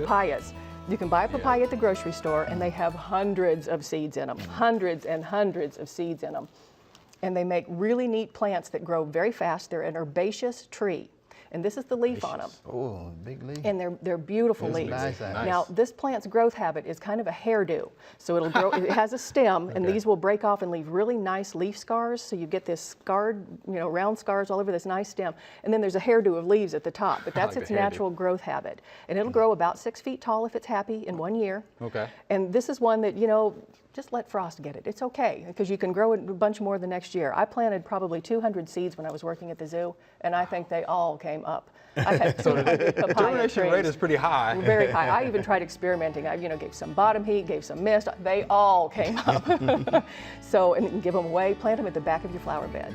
papayas. You can buy a papaya at the grocery store, and they have hundreds of seeds in them, hundreds and hundreds of seeds in them. And they make really neat plants that grow very fast. They're an herbaceous tree. And this is the leaf on them. Oh, big leaf. And they're beautiful leaves. Nice. Now, this plant's growth habit is kind of a hairdo. So it'll grow, it has a stem, and these will break off and leave really nice leaf scars. So you get this scarred, round scars all over this nice stem. And then there's a hairdo of leaves at the top, but that's its natural growth habit. And it'll grow about 6 feet tall if it's happy in 1 year. Okay. And this is one that, just let frost get it. It's okay, because you can grow it a bunch more the next year. I planted probably 200 seeds when I was working at the zoo, and I think they all came up. I had 200 papaya Germination trees. rate is pretty high. Very high. I even tried experimenting. I, gave some bottom heat, gave some mist. They all came up. So, and give them away. Plant them at the back of your flower bed.